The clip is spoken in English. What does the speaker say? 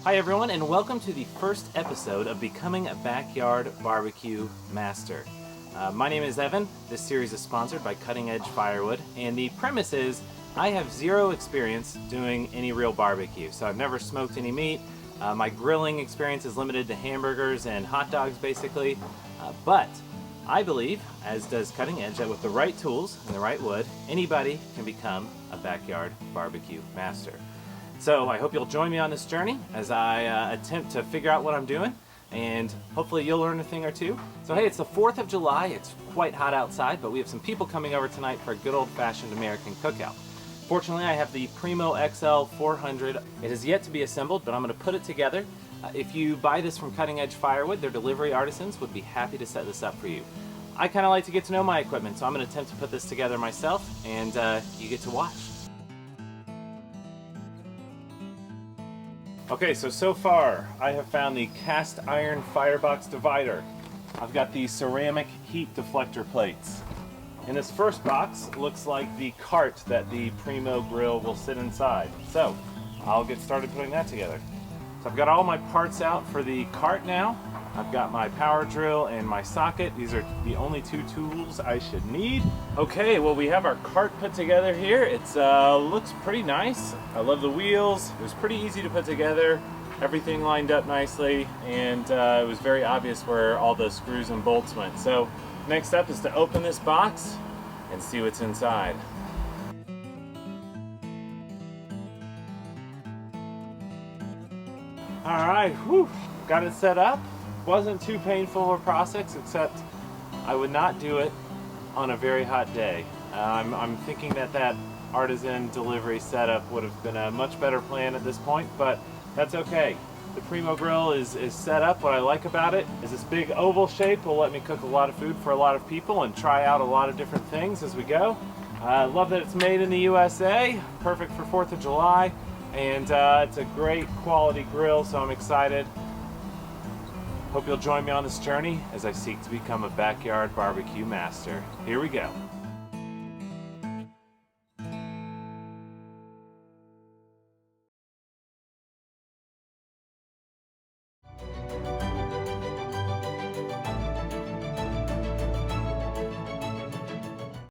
Hi everyone, and welcome to the first episode of Becoming a Backyard BBQ Master. My name is Evan. This series is sponsored by Cutting Edge Firewood, and the premise is I have zero experience doing any real barbecue. So I've never smoked any meat. My grilling experience is limited to hamburgers and hot dogs basically, but I believe, as does Cutting Edge, that with the right tools and the right wood, anybody can become a backyard barbecue master. So I hope you'll join me on this journey as I attempt to figure out what I'm doing, and hopefully you'll learn a thing or two. So hey, it's the 4th of July, it's quite hot outside, but we have some people coming over tonight for a good old-fashioned American cookout. Fortunately, I have the Primo XL 400. It is yet to be assembled, but I'm going to put it together. If you buy this from Cutting Edge Firewood, their delivery artisans would be happy to set this up for you. I kind of like to get to know my equipment, so I'm going to attempt to put this together myself, and you get to watch. Okay, so far I have found the cast iron firebox divider. I've got the ceramic heat deflector plates. In this first box looks like the cart that the Primo grill will sit inside. So I'll get started putting that together. So I've got all my parts out for the cart now. I've got my power drill and my socket. These are the only two tools I should need. Okay, well we have our cart put together here. It looks pretty nice. I love the wheels. It was pretty easy to put together. Everything lined up nicely, and it was very obvious where all the screws and bolts went. So next up is to open this box and see what's inside. All right, whew, got it set up. Wasn't too painful a process, except I would not do it on a very hot day. I'm thinking that artisan delivery setup would have been a much better plan at this point, but that's okay. The Primo grill is set up. What I like about it is this big oval shape will let me cook a lot of food for a lot of people and try out a lot of different things as we go. I love that it's made in the USA, perfect for 4th of July, and it's a great quality grill, so I'm excited. Hope you'll join me on this journey as I seek to become a backyard barbecue master. Here we go.